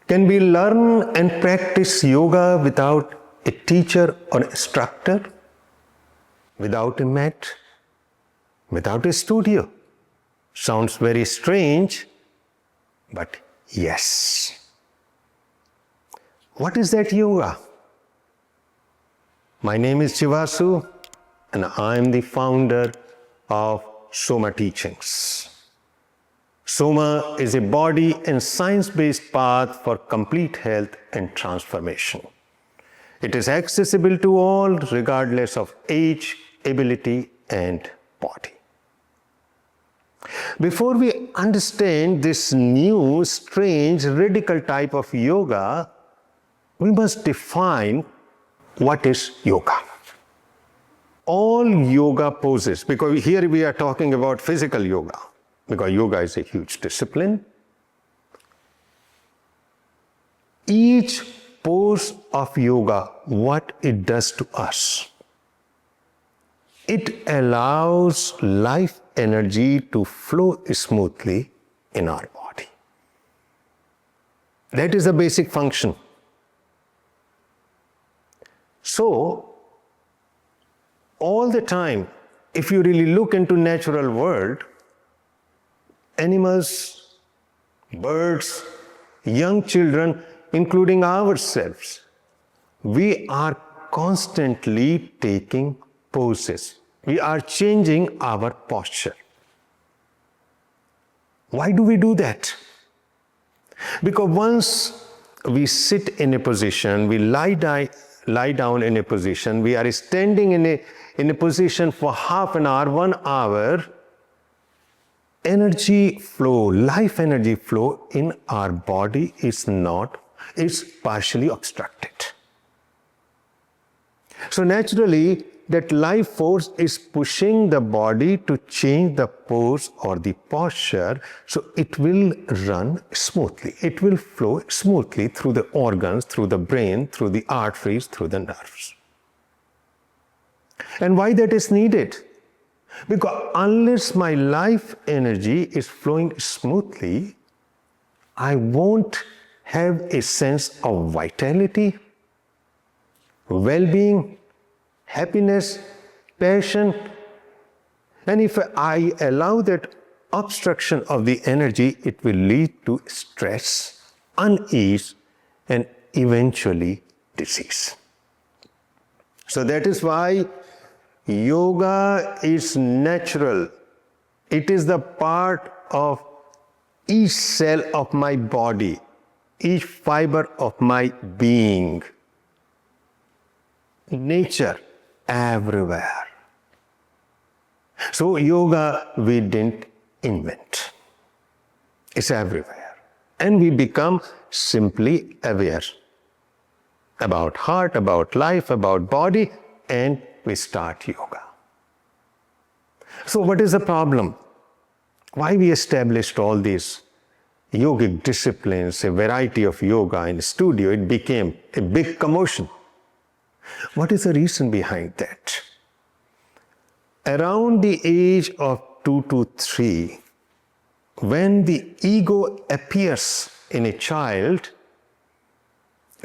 Can we learn and practice yoga without a teacher or instructor? Without a mat? Without a studio? Sounds very strange, but yes. What is that yoga? My name is Jivasu, and I am the founder of Soma Teachings. Soma is a body and science-based path for complete health and transformation. It is accessible to all regardless of age, ability, and body. Before we understand this new, strange, radical type of yoga, we must define what is yoga. All yoga poses, because here we are talking about physical yoga, because yoga is a huge discipline. Each pose of yoga, what it does to us, it allows life energy to flow smoothly in our body. That is the basic function. So, all the time, if you really look into natural world, animals, birds, young children, including ourselves, we are constantly taking poses. We are changing our posture. Why do we do that? Because once we sit in a position, we lie down in a position, we are standing in a position for half an hour, 1 hour, energy flow, life energy flow in our body is partially obstructed. So naturally, that life force is pushing the body to change the pose or the posture, so it will run smoothly. It will flow smoothly through the organs, through the brain, through the arteries, through the nerves. And why that is needed? Because unless my life energy is flowing smoothly, I won't have a sense of vitality, well-being, happiness, passion. And if I allow that obstruction of the energy, it will lead to stress, unease, and eventually disease. So that is why yoga is natural. It is the part of each cell of my body, each fiber of my being. Nature everywhere. So yoga we didn't invent. It's everywhere. And we become simply aware about heart, about life, about body, and we start yoga. So what is the problem? Why we established all these yogic disciplines, a variety of yoga in the studio, it became a big commotion. What is the reason behind that? Around the age of 2 to 3, when the ego appears in a child,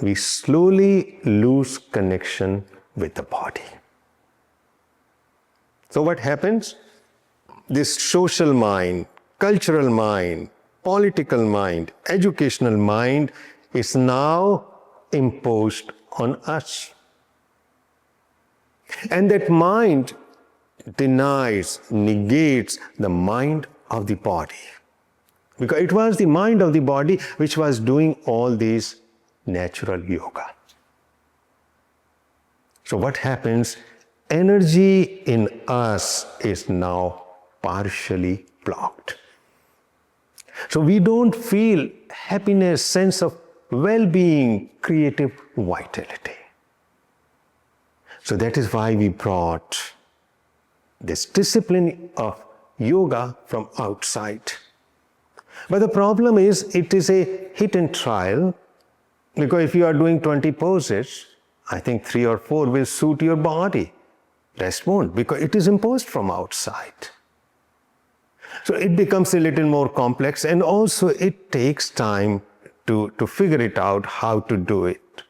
we slowly lose connection with the body. So what happens? This social mind, cultural mind, political mind, educational mind is now imposed on us. And that mind denies, negates the mind of the body. Because it was the mind of the body which was doing all these natural yoga. So what happens? Energy in us is now partially blocked. So we don't feel happiness, sense of well-being, creative vitality. So that is why we brought this discipline of yoga from outside. But the problem is, it is a hit and trial, because if you are doing 20 poses, I think 3 or 4 will suit your body. Rest won't, because it is imposed from outside. So it becomes a little more complex, and also it takes time to figure it out how to do it,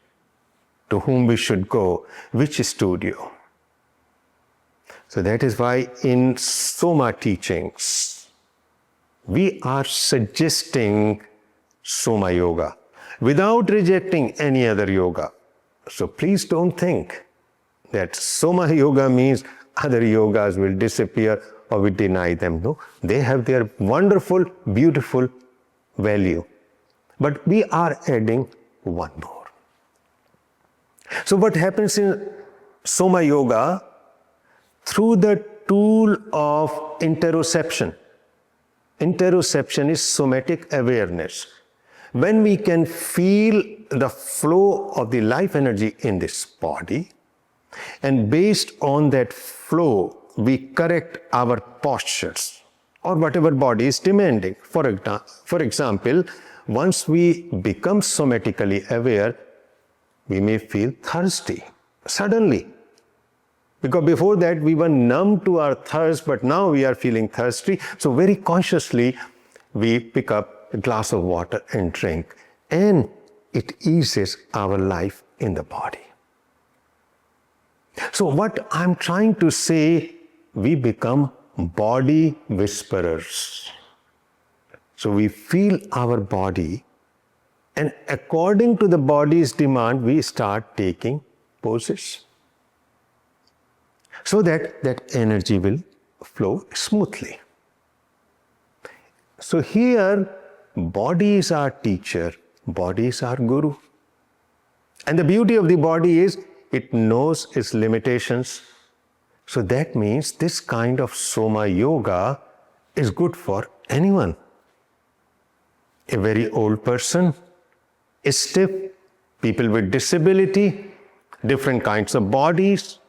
to whom we should go, which studio. So that is why in Soma Teachings, we are suggesting Soma Yoga without rejecting any other yoga. So please don't think that Soma Yoga means other yogas will disappear or we deny them. No, they have their wonderful, beautiful value. But we are adding one more. So what happens in Soma Yoga? Through the tool of interoception. Interoception is somatic awareness. When we can feel the flow of the life energy in this body, and based on that flow, we correct our postures or whatever body is demanding. For example, once we become somatically aware, we may feel thirsty suddenly. Because before that we were numb to our thirst, but now we are feeling thirsty. So very consciously we pick up a glass of water and drink. And it eases our life in the body. So what I'm trying to say, we become body whisperers. So we feel our body, and according to the body's demand, we start taking poses, so that that energy will flow smoothly. So here, body is our teacher, body is our guru. And the beauty of the body is, it knows its limitations. So that means this kind of Soma Yoga is good for anyone. A very old person, a stiff, people with disability, different kinds of bodies,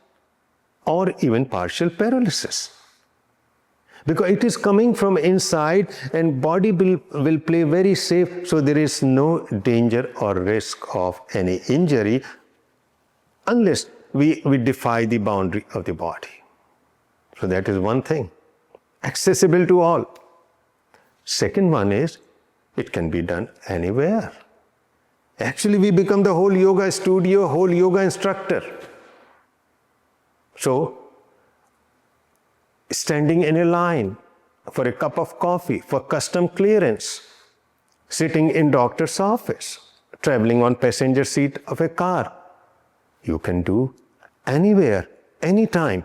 or even partial paralysis. Because it is coming from inside and body will play very safe, so there is no danger or risk of any injury unless we defy the boundary of the body. So that is one thing, accessible to all. Second one is, it can be done anywhere. Actually, we become the whole yoga studio, whole yoga instructor. So, standing in a line for a cup of coffee, for custom clearance, sitting in doctor's office, traveling on passenger seat of a car, you can do anywhere, anytime.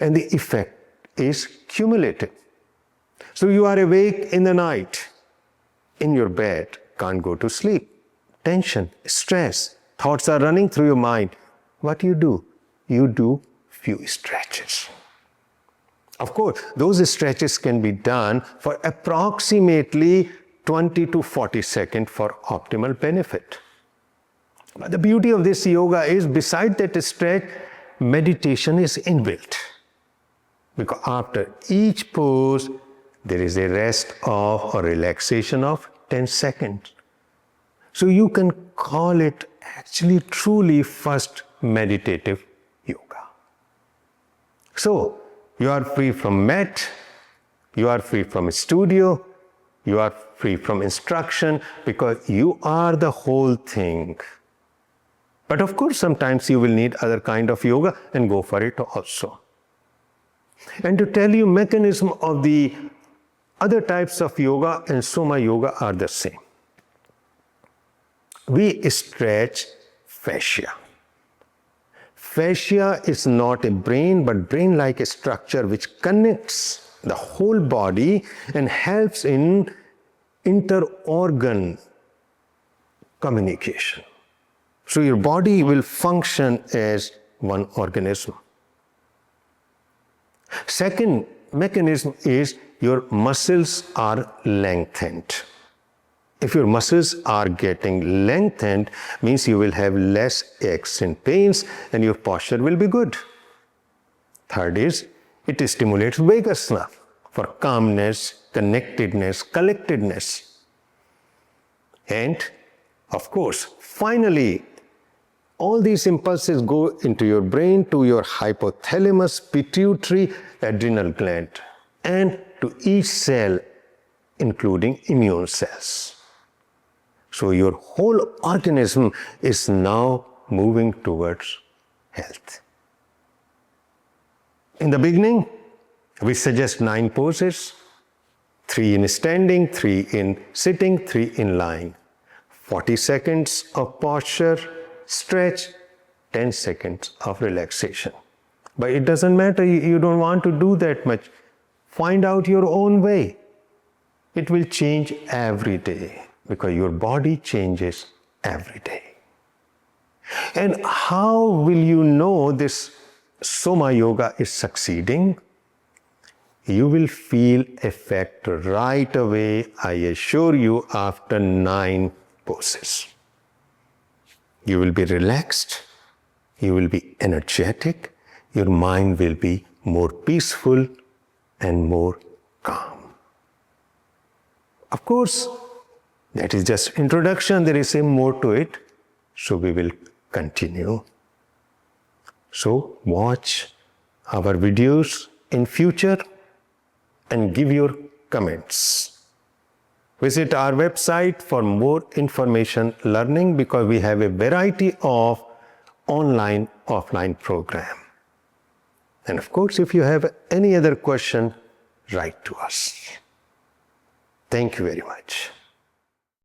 And the effect is cumulative. So you are awake in the night, in your bed, can't go to sleep. Tension, stress, thoughts are running through your mind. What do? You do few stretches. Of course, those stretches can be done for approximately 20 to 40 seconds for optimal benefit. But the beauty of this yoga is, beside that stretch, meditation is inbuilt. Because after each pose, there is a rest of or relaxation of 10 seconds. So you can call it actually truly first meditative yoga. So you are free from mat, you are free from studio, you are free from instruction, because you are the whole thing. But of course, sometimes you will need other kind of yoga, and go for it also. And to tell you, mechanism of the other types of yoga and Soma Yoga are the same. We stretch fascia. Fascia is not a brain, but brain-like a structure which connects the whole body and helps in inter-organ communication. So your body will function as one organism. Second mechanism is, your muscles are lengthened. If your muscles are getting lengthened, means you will have less aches and pains and your posture will be good. Third is, it stimulates vagus nerve for calmness, connectedness, collectedness. And of course, finally, all these impulses go into your brain, to your hypothalamus, pituitary, adrenal gland, and to each cell, including immune cells. So your whole organism is now moving towards health. In the beginning, we suggest 9 poses, 3 in standing, 3 in sitting, 3 in lying. 40 seconds of posture, stretch, 10 seconds of relaxation. But it doesn't matter, you don't want to do that much. Find out your own way. It will change every day because your body changes every day. And how will you know this Soma Yoga is succeeding? You will feel effect right away, I assure you, after 9 poses. You will be relaxed, you will be energetic, your mind will be more peaceful and more calm. Of course, that is just introduction, there is more to it, so we will continue. So watch our videos in future and give your comments. Visit our website for more information learning because we have a variety of online, offline program. And of course, if you have any other question, write to us. Thank you very much.